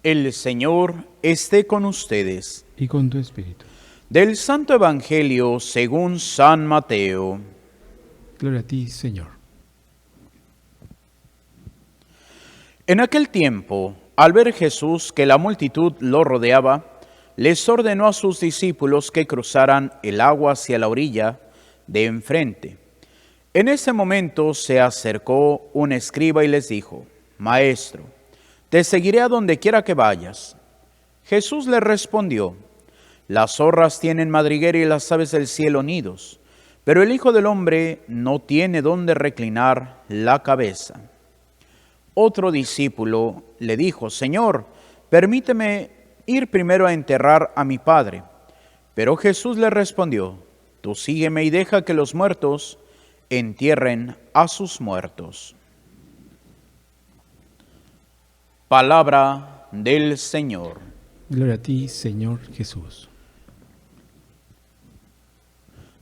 El Señor esté con ustedes. Y con tu espíritu. Del Santo Evangelio según San Mateo. Gloria a ti, Señor. En aquel tiempo, al ver Jesús que la multitud lo rodeaba, les ordenó a sus discípulos que cruzaran el agua hacia la orilla de enfrente. En ese momento se acercó un escriba y les dijo: Maestro, te seguiré a donde quiera que vayas. Jesús le respondió: Las zorras tienen madriguera y las aves del cielo nidos, pero el Hijo del Hombre no tiene dónde reclinar la cabeza. Otro discípulo le dijo: Señor, permíteme ir primero a enterrar a mi padre. Pero Jesús le respondió: Tú sígueme y deja que los muertos entierren a sus muertos. Palabra del Señor. Gloria a ti, Señor Jesús.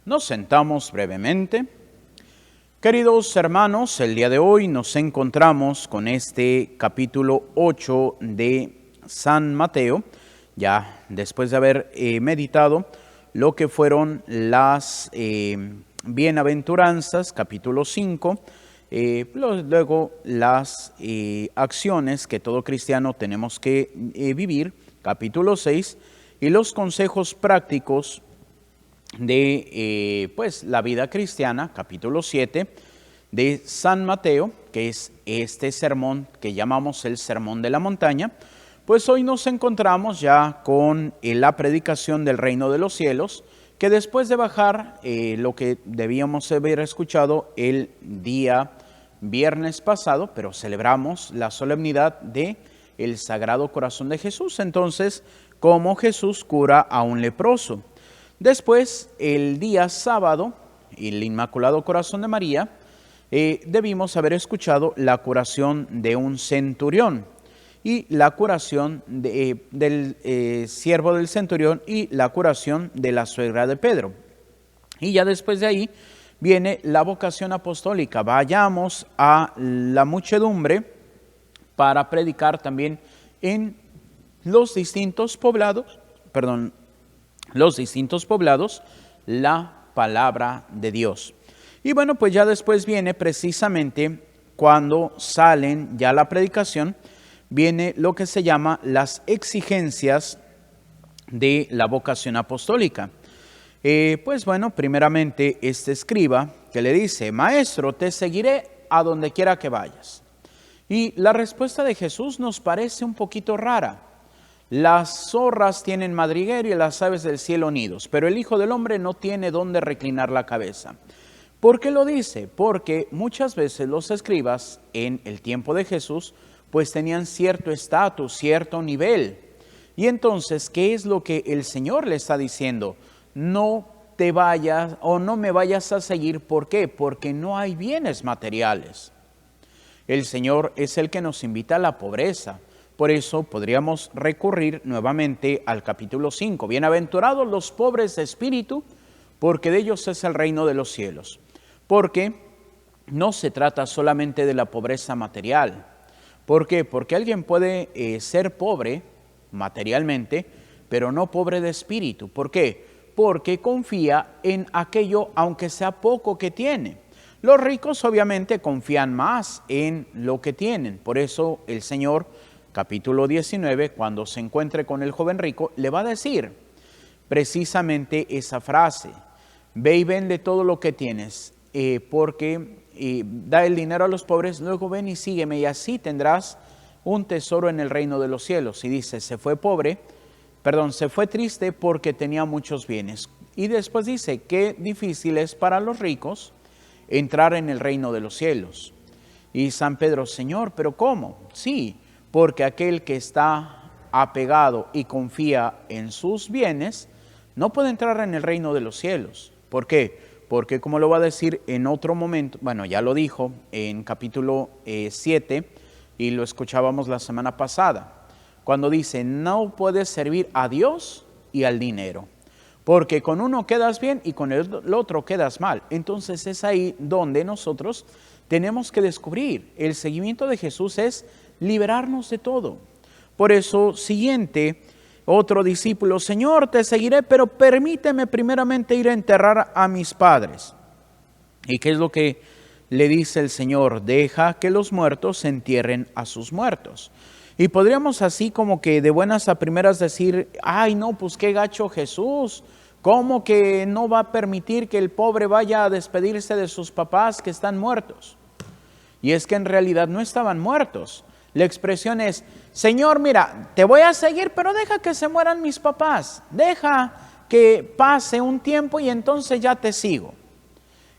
Nos sentamos brevemente. Queridos hermanos, el día de hoy nos encontramos con este capítulo 8 de San Mateo, ya después de haber meditado lo que fueron las bienaventuranzas, capítulo 5, luego las acciones que todo cristiano tenemos que vivir, capítulo 6, y los consejos prácticos de la vida cristiana, capítulo 7, de San Mateo, que es este sermón que llamamos el Sermón de la Montaña. Pues hoy nos encontramos ya con la predicación del reino de los cielos, que después de bajar lo que debíamos haber escuchado el día viernes pasado, pero celebramos la solemnidad de el Sagrado Corazón de Jesús. Entonces, cómo Jesús cura a un leproso. Después, el día sábado, el Inmaculado Corazón de María, debimos haber escuchado la curación de un centurión y la curación del siervo del centurión y la curación de la suegra de Pedro. Y ya después de ahí viene la vocación apostólica. Vayamos a la muchedumbre para predicar también en los distintos poblados, la palabra de Dios. Y bueno, pues ya después viene precisamente cuando salen ya la predicación, viene lo que se llama las exigencias de la vocación apostólica. Pues bueno, primeramente este escriba que le dice: Maestro, te seguiré a donde quiera que vayas. Y la respuesta de Jesús nos parece un poquito rara. Las zorras tienen madriguera y las aves del cielo nidos, pero el Hijo del Hombre no tiene dónde reclinar la cabeza. ¿Por qué lo dice? Porque muchas veces los escribas en el tiempo de Jesús pues tenían cierto estatus, cierto nivel. Y entonces, ¿qué es lo que el Señor le está diciendo? No te vayas o no me vayas a seguir. ¿Por qué? Porque no hay bienes materiales. El Señor es el que nos invita a la pobreza. Por eso podríamos recurrir nuevamente al capítulo 5. Bienaventurados los pobres de espíritu, porque de ellos es el reino de los cielos. Porque no se trata solamente de la pobreza material. ¿Por qué? Porque alguien puede ser pobre materialmente, pero no pobre de espíritu. ¿Por qué? Porque confía en aquello, aunque sea poco que tiene. Los ricos obviamente confían más en lo que tienen. Por eso el Señor, capítulo 19, cuando se encuentre con el joven rico, le va a decir precisamente esa frase: ve y vende todo lo que tienes, porque da el dinero a los pobres, luego ven y sígueme, y así tendrás un tesoro en el reino de los cielos. Y dice, se fue triste porque tenía muchos bienes. Y después dice, qué difícil es para los ricos entrar en el reino de los cielos. Y San Pedro: Señor, ¿pero cómo? Sí, porque aquel que está apegado y confía en sus bienes no puede entrar en el reino de los cielos. ¿Por qué? Porque, como lo va a decir en otro momento, bueno, ya lo dijo en capítulo 7 y lo escuchábamos la semana pasada, cuando dice, no puedes servir a Dios y al dinero, porque con uno quedas bien y con el otro quedas mal. Entonces es ahí donde nosotros tenemos que descubrir, el seguimiento de Jesús es liberarnos de todo. Por eso, siguiente, otro discípulo, Señor, te seguiré, pero permíteme primeramente ir a enterrar a mis padres. ¿Y qué es lo que le dice el Señor? Deja que los muertos entierren a sus muertos. Y podríamos así como que de buenas a primeras decir, ay no, pues qué gacho Jesús, ¿cómo que no va a permitir que el pobre vaya a despedirse de sus papás que están muertos? Y es que en realidad no estaban muertos. La expresión es, Señor, mira, te voy a seguir, pero deja que se mueran mis papás. Deja que pase un tiempo y entonces ya te sigo.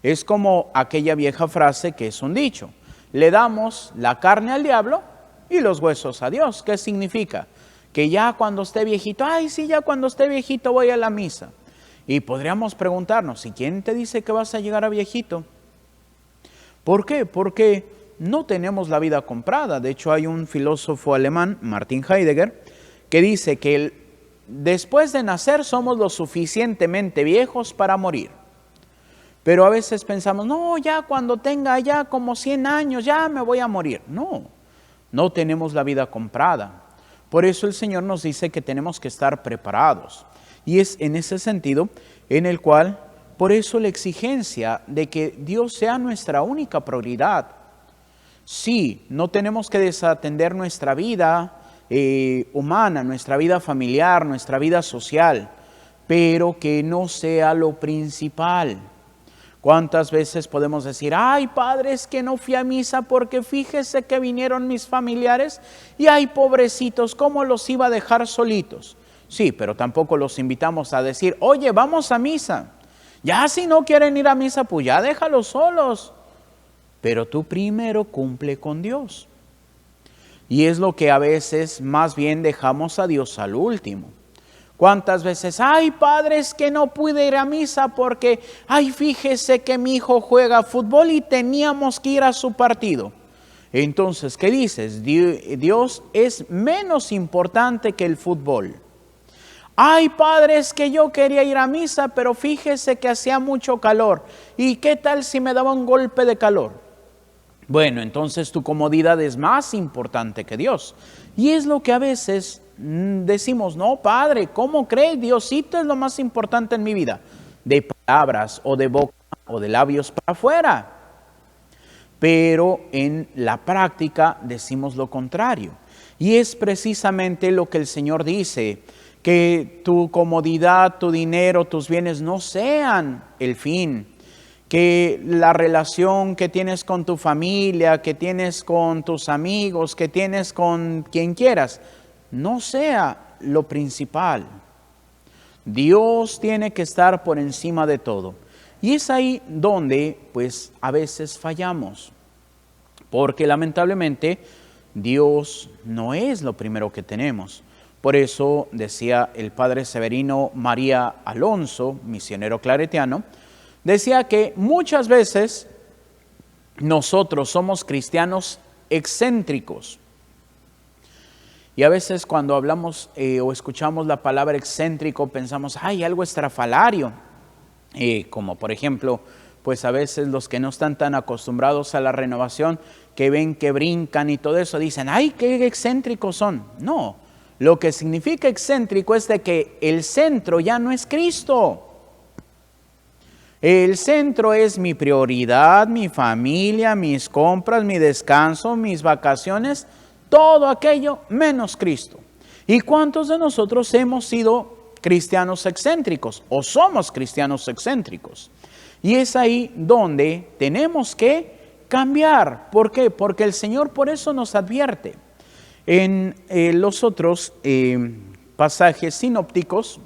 Es como aquella vieja frase que es un dicho. Le damos la carne al diablo y los huesos a Dios. ¿Qué significa? Que ya cuando esté viejito, ay sí, ya cuando esté viejito voy a la misa. Y podríamos preguntarnos, ¿y quién te dice que vas a llegar a viejito? ¿Por qué? Porque no tenemos la vida comprada. De hecho, hay un filósofo alemán, Martin Heidegger, que dice que después de nacer somos lo suficientemente viejos para morir. Pero a veces pensamos, no, ya cuando tenga ya como 100 años, ya me voy a morir. No tenemos la vida comprada. Por eso el Señor nos dice que tenemos que estar preparados. Y es en ese sentido en el cual, por eso la exigencia de que Dios sea nuestra única prioridad. Sí, no tenemos que desatender nuestra vida humana, nuestra vida familiar, nuestra vida social, pero que no sea lo principal. ¿Cuántas veces podemos decir, ay padre, es que no fui a misa porque fíjese que vinieron mis familiares y ay pobrecitos, ¿cómo los iba a dejar solitos? Sí, pero tampoco los invitamos a decir, oye, vamos a misa. Ya si no quieren ir a misa, pues ya déjalos solos. Pero tú primero cumple con Dios. Y es lo que a veces más bien dejamos a Dios al último. ¿Cuántas veces? Ay, padre, es que no pude ir a misa porque, ay, fíjese que mi hijo juega fútbol y teníamos que ir a su partido. Entonces, ¿qué dices? Dios es menos importante que el fútbol. Ay, padre, es que yo quería ir a misa, pero fíjese que hacía mucho calor. ¿Y qué tal si me daba un golpe de calor? Bueno, entonces tu comodidad es más importante que Dios. Y es lo que a veces decimos, no, padre, ¿cómo cree? Diosito es lo más importante en mi vida. De palabras o de boca o de labios para afuera. Pero en la práctica decimos lo contrario. Y es precisamente lo que el Señor dice, que tu comodidad, tu dinero, tus bienes no sean el fin. Que la relación que tienes con tu familia, que tienes con tus amigos, que tienes con quien quieras, no sea lo principal. Dios tiene que estar por encima de todo. Y es ahí donde, pues, a veces fallamos. Porque lamentablemente, Dios no es lo primero que tenemos. Por eso decía el padre Severino María Alonso, misionero claretiano, decía que muchas veces nosotros somos cristianos excéntricos. Y a veces cuando hablamos o escuchamos la palabra excéntrico pensamos, ay, algo estrafalario. Como por ejemplo, pues a veces los que no están tan acostumbrados a la renovación, que ven que brincan y todo eso, dicen, ay, qué excéntricos son. No, lo que significa excéntrico es de que el centro ya no es Cristo. El centro es mi prioridad, mi familia, mis compras, mi descanso, mis vacaciones, todo aquello menos Cristo. ¿Y cuántos de nosotros hemos sido cristianos excéntricos o somos cristianos excéntricos? Y es ahí donde tenemos que cambiar. ¿Por qué? Porque el Señor por eso nos advierte. En los otros pasajes sinópticos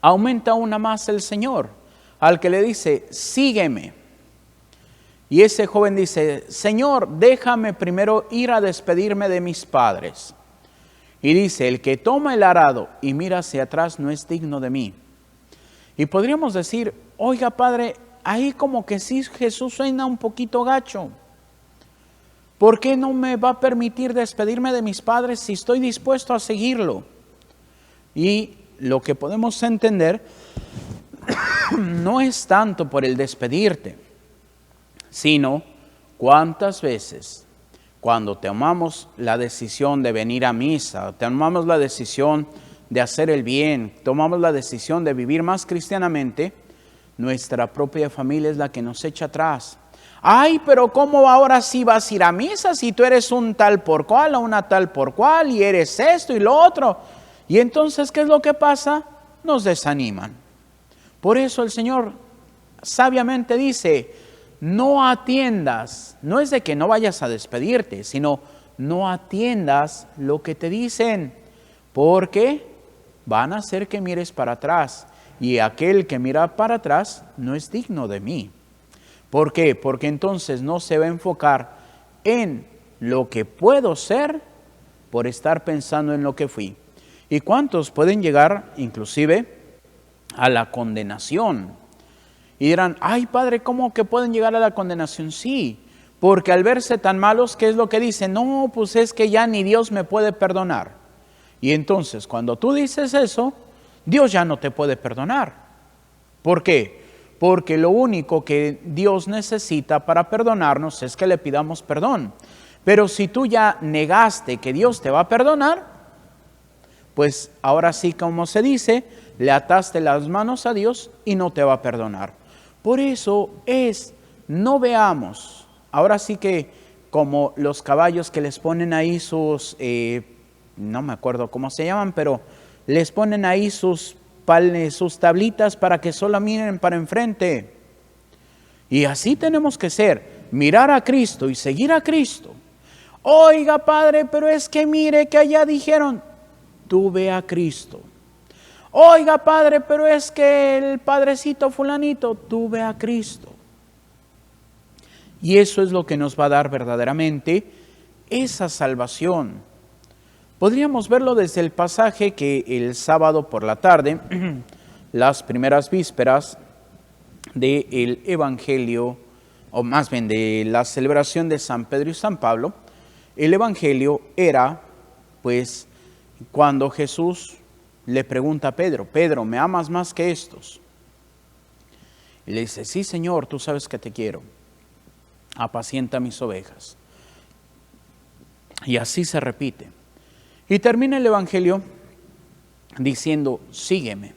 aumenta una más el Señor. Al que le dice, sígueme. Y ese joven dice, Señor, déjame primero ir a despedirme de mis padres. Y dice, el que toma el arado y mira hacia atrás no es digno de mí. Y podríamos decir, oiga padre, ahí como que sí Jesús suena un poquito gacho. ¿Por qué no me va a permitir despedirme de mis padres si estoy dispuesto a seguirlo? Y lo que podemos entender no es tanto por el despedirte, sino cuántas veces Cuando tomamos la decisión de venir a misa, tomamos la decisión de hacer el bien, tomamos la decisión de vivir más cristianamente, nuestra propia familia es la que nos echa atrás. Ay, pero ¿cómo ahora sí vas a ir a misa si tú eres un tal por cual o una tal por cual y eres esto y lo otro? Y entonces, ¿qué es lo que pasa? Nos desaniman. Por eso el Señor sabiamente dice, no atiendas, no es de que no vayas a despedirte, sino no atiendas lo que te dicen, porque van a hacer que mires para atrás, y aquel que mira para atrás no es digno de mí. ¿Por qué? Porque entonces no se va a enfocar en lo que puedo ser por estar pensando en lo que fui. ¿Y cuántos pueden llegar inclusive a la condenación? Y dirán, ay Padre, ¿cómo que pueden llegar a la condenación? Sí, porque al verse tan malos, ¿qué es lo que dicen? No, pues es que ya ni Dios me puede perdonar. Y entonces cuando tú dices eso, Dios ya no te puede perdonar. ¿Por qué? Porque lo único que Dios necesita para perdonarnos es que le pidamos perdón. Pero si tú ya negaste que Dios te va a perdonar, pues ahora sí, como se dice, le ataste las manos a Dios y no te va a perdonar. Por eso no veamos, ahora sí que como los caballos que les ponen ahí sus, no me acuerdo cómo se llaman, pero les ponen ahí sus tablitas para que solo miren para enfrente. Y así tenemos que ser, mirar a Cristo y seguir a Cristo. Oiga, Padre, pero es que mire que allá dijeron, tú ve a Cristo. Oiga, Padre, pero es que el padrecito fulanito, tú ve a Cristo. Y eso es lo que nos va a dar verdaderamente esa salvación. Podríamos verlo desde el pasaje que el sábado por la tarde, las primeras vísperas del Evangelio, o más bien de la celebración de San Pedro y San Pablo, el Evangelio era, pues, cuando Jesús le pregunta a Pedro, Pedro, ¿me amas más que estos? Y le dice, sí, Señor, tú sabes que te quiero, apacienta mis ovejas. Y así se repite. Y termina el Evangelio diciendo, sígueme.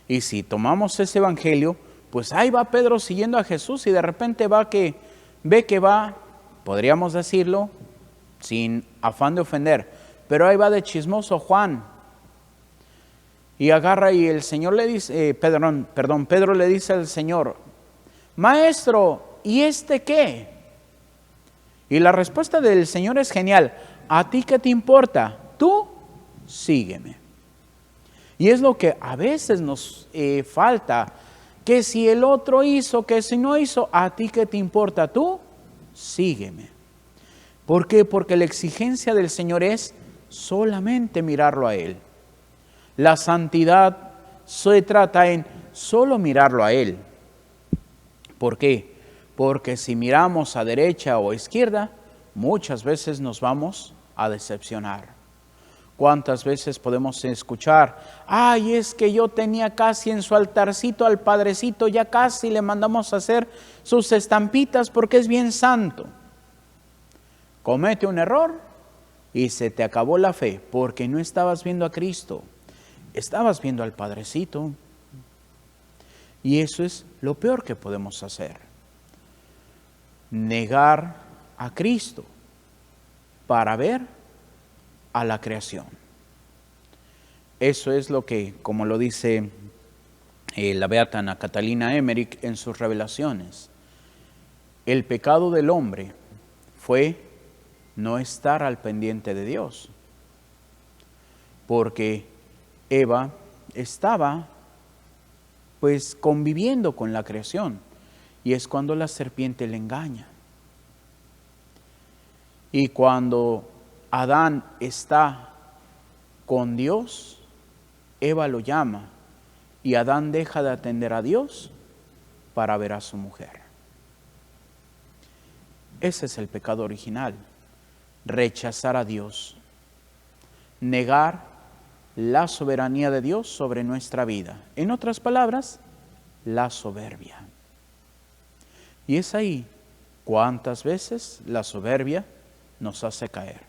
Y si tomamos ese Evangelio, pues ahí va Pedro siguiendo a Jesús y de repente ve que va, podríamos decirlo, sin afán de ofender, pero ahí va de chismoso Juan. Y agarra y el Señor le dice, Pedro le dice al Señor, Maestro, ¿y este qué? Y la respuesta del Señor es genial, ¿a ti qué te importa? Tú sígueme. Y es lo que a veces nos falta, que si el otro hizo, que si no hizo, ¿a ti qué te importa? Tú sígueme. ¿Por qué? Porque la exigencia del Señor es solamente mirarlo a Él. La santidad se trata en solo mirarlo a Él. ¿Por qué? Porque si miramos a derecha o a izquierda, muchas veces nos vamos a decepcionar. ¿Cuántas veces podemos escuchar? Ay, es que yo tenía casi en su altarcito al Padrecito, ya casi le mandamos a hacer sus estampitas porque es bien santo. Comete un error y se te acabó la fe porque no estabas viendo a Cristo, estabas viendo al Padrecito. Y eso es lo peor que podemos hacer. Negar a Cristo para ver a la creación. Eso es lo que, como lo dice la beata Ana Catalina Emmerich en sus revelaciones, el pecado del hombre fue no estar al pendiente de Dios, porque Eva estaba pues conviviendo con la creación, y es cuando la serpiente le engaña. Y cuando Adán está con Dios, Eva lo llama y Adán deja de atender a Dios para ver a su mujer. Ese es el pecado original, rechazar a Dios, negar la soberanía de Dios sobre nuestra vida. En otras palabras, la soberbia. Y es ahí cuántas veces la soberbia nos hace caer.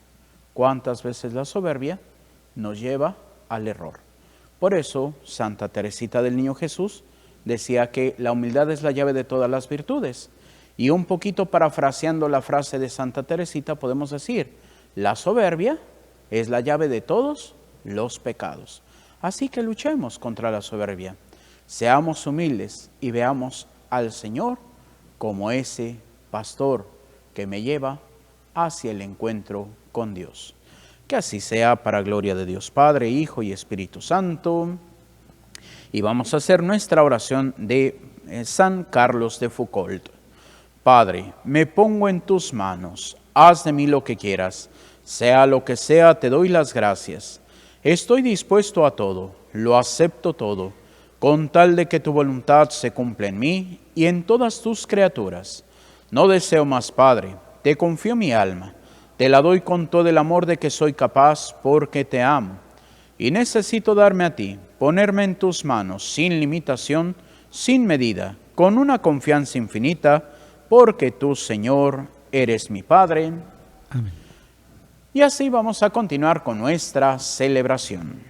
¿Cuántas veces la soberbia nos lleva al error? Por eso, Santa Teresita del Niño Jesús decía que la humildad es la llave de todas las virtudes. Y un poquito parafraseando la frase de Santa Teresita, podemos decir, la soberbia es la llave de todos los pecados. Así que luchemos contra la soberbia. Seamos humildes y veamos al Señor como ese pastor que me lleva hacia el encuentro con Dios. Que así sea, para gloria de Dios Padre, Hijo y Espíritu Santo. Y vamos a hacer nuestra oración de San Carlos de Foucault. Padre, me pongo en tus manos, haz de mí lo que quieras, sea lo que sea, te doy las gracias. Estoy dispuesto a todo, lo acepto todo, con tal de que tu voluntad se cumpla en mí y en todas tus criaturas. No deseo más, Padre, te confío mi alma, te la doy con todo el amor de que soy capaz, porque te amo. Y necesito darme a ti, ponerme en tus manos, sin limitación, sin medida, con una confianza infinita, porque tú, Señor, eres mi Padre. Amén. Y así vamos a continuar con nuestra celebración.